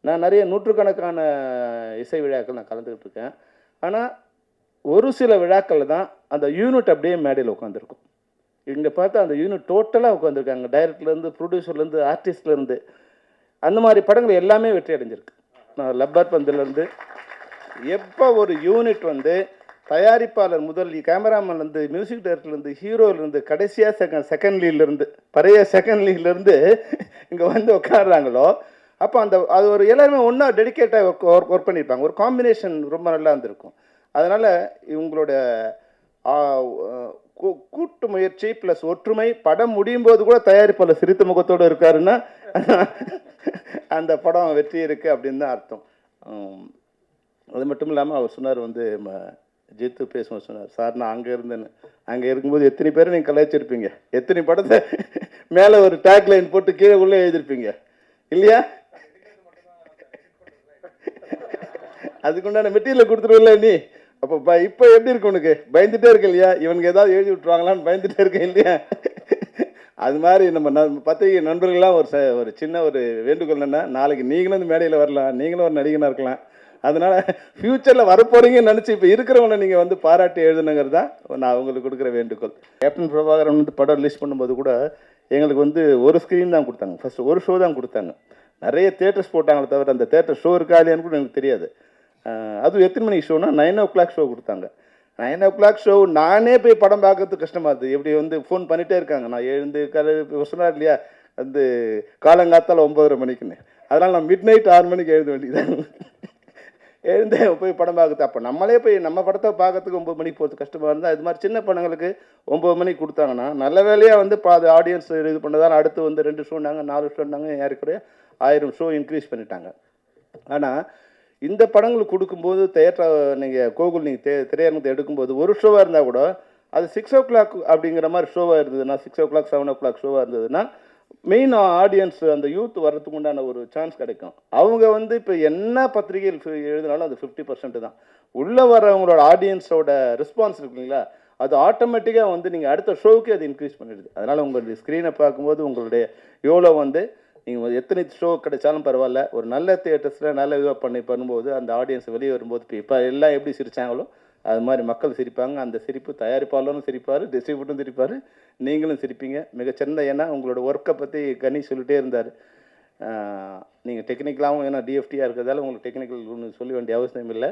நான் நிறைய நூற்றுக்கணக்கான இசை விழாக்கள் நான் கலந்துக்கிட்டு இருக்கேன். ஆனால் ஒரு சில விழாக்களில் தான் அந்த யூனிட் அப்படியே மேடையில் உட்காந்துருக்கும். இங்கே பார்த்தா அந்த யூனிட் டோட்டலாக உட்காந்துருக்காங்க. டைரக்டர்லேருந்து, ப்ரொடியூசர்லேருந்து, ஆர்டிஸ்ட்லேருந்து. அந்த மாதிரி படங்கள் எல்லாமே வெற்றி அடைஞ்சிருக்கு. நான் லப்பர் பந்துலேருந்து எப்போ ஒரு யூனிட் வந்து தயாரிப்பாளர் முதல் கேமராமேன்லேருந்து, மியூசிக் டைரக்டர்லேருந்து, ஹீரோலேருந்து, கடைசியாக செகண்ட் லீட்லேருந்து, பழைய செகண்ட் லீட்லேருந்து இங்கே வந்து உட்காடுறாங்களோ, அப்போ அது ஒரு எல்லாருமே ஒன்றா டெடிக்கேட்டாக ஒர்க் பண்ணியிருப்பாங்க. ஒரு காம்பினேஷன் ரொம்ப நல்லா இருந்திருக்கும். அதனால் இவங்களோட கூட்டு முயற்சி ப்ளஸ் ஒற்றுமை, படம் முடியும் போது கூட தயாரிப்பாளர் சிரித்த முகத்தோடு இருக்காருன்னா அந்த படம் வெற்றி இருக்குது அப்படின்னு தான் அர்த்தம். அது மட்டும் இல்லாமல் அவர் சொன்னார் வந்து ஜித்து பேசும்போது சொன்னார், சார் நான் அங்கே இருந்தேன்னு. அங்கே இருக்கும்போது எத்தனை பேரை நீங்கள் கலாய்ச்சிருப்பீங்க, எத்தனை படத்தை மேலே ஒரு டேக்லைன் போட்டு கீழே உள்ளே எழுதியிருப்பீங்க இல்லையா? அதுக்குண்டான மெட்டீரியல் கொடுத்துருவில்ல நீ. அப்போ இப்போ எப்படி இருக்கு உனக்கு? பயந்துட்டே இருக்க இல்லையா? இவனுக்கு ஏதாவது எழுதி விட்டுருவாங்களான்னு பயந்துட்டே இருக்கேன் இல்லையா? அது மாதிரி நம்ம பத்திரிகை நண்பர்கள்லாம் ஒரு சின்ன ஒரு வேண்டுகோள் என்னன்னா, நாளைக்கு நீங்களும் இந்த மேடையில் வரலாம், நீங்களும் ஒரு நடிகனாக இருக்கலாம். அதனால் ஃப்யூச்சரில் வரப்போகிறீங்கன்னு நினச்சி இப்போ இருக்கிறவங்களை நீங்கள் வந்து பாராட்டி எழுதுனுங்கிறது தான் நான் அவங்களுக்கு கொடுக்குற வேண்டுகோள். கேப்டன் பிரபாகரன் வந்து படம் ரிலீஸ் பண்ணும்போது கூட எங்களுக்கு வந்து ஒரு ஸ்க்ரீன் தான் கொடுத்தாங்க. ஃபஸ்ட்டு ஒரு ஷோ தான் கொடுத்தாங்க. நிறைய தேட்டர்ஸ் போட்டாங்களே தவிர அந்த தேட்டர் ஷோ இருக்கா இல்லையான்னு கூட எனக்கு தெரியாது. அதுவும் எத்தனை மணிக்கு ஷோனா 9 o'clock ஷோ கொடுத்தாங்க. 9 o'clock ஷோ நானே போய் படம் பார்க்கறதுக்கு கஷ்டமாக இருந்தது. எப்படி வந்து ஃபோன் பண்ணிகிட்டே இருக்காங்க. நான் எழுந்து சொன்னார் இல்லையா வந்து காலங்காத்தால் 9:30 மணிக்குன்னு. அதனால் நான் மிட் நைட் 6 மணிக்கு எழுத வேண்டியதான். எழுந்து போய் படம் பார்க்குறது. அப்போ நம்மளே போய் நம்ம படத்தை பார்க்கறதுக்கு 9 மணிக்கு போகிறது கஷ்டமாக இருந்தால், இது மாதிரி சின்ன படங்களுக்கு 9 மணிக்கு கொடுத்தாங்கன்னா நல்ல வேலையாக வந்து பாதி ஆடியன்ஸ் இது பண்ணதால் அடுத்து வந்து 2 ஷோன்னாங்க, 4 ஷோன்னாங்க, ஏறக்குறைய 1000 ஷோ இன்க்ரீஸ் பண்ணிட்டாங்க. ஆனால் இந்த படங்களுக்கு கொடுக்கும்போது நீங்கள் கோகுல் நீங்கள் திரையரங்கத்தை எடுக்கும்போது ஒரு ஷோவாக இருந்தால் கூட அது 6 o'clock அப்படிங்கிற மாதிரி ஷோவாக இருந்ததுன்னா, 6 o'clock 7 o'clock ஷோவாக இருந்ததுன்னா மெயின் ஆடியன்ஸ் அந்த யூத் வர்றதுக்கு உண்டான ஒரு சான்ஸ் கிடைக்கும். அவங்க வந்து இப்போ என்ன பத்திரிகையில் எழுதினாலும் அது 50% தான். உள்ளே வர்றவங்களோட ஆடியன்ஸோட ரெஸ்பான்ஸ் இருக்குங்களா, அது ஆட்டோமேட்டிக்காக வந்து நீங்கள் அடுத்த ஷோவுக்கு அது இன்க்ரீஸ் பண்ணிடுது. அதனால் உங்களுடைய ஸ்க்ரீனை பார்க்கும்போது உங்களுடைய எவ்வளோ வந்து நீங்கள் எத்தனை ஷோ கிடைச்சாலும் பரவாயில்ல, ஒரு நல்ல தியேட்டர்ஸில் நல்ல இதுவாக பண்ணும்போது அந்த ஆடியன்ஸ் வெளியே வரும்போது இப்போ எல்லாம் எப்படி சிரித்தாங்களோ அது மாதிரி மக்கள் சிரிப்பாங்க. அந்த சிரிப்பு தயாரிப்பாளரும் சிரிப்பார், டிஸ்ட்ரிபியூட்டரும் சிரிப்பார், நீங்களும் சிரிப்பீங்க. மிகச்சிறந்த ஏன்னா உங்களோட ஒர்க்கை பற்றி கனி சொல்லிகிட்டே இருந்தார். நீங்கள் டெக்னிக்கலாகவும் ஏன்னா டிஎஃப்டியாக இருக்கிறதால உங்களுக்கு டெக்னிக்கல் ஒன்று சொல்ல வேண்டிய அவசியம் இல்லை.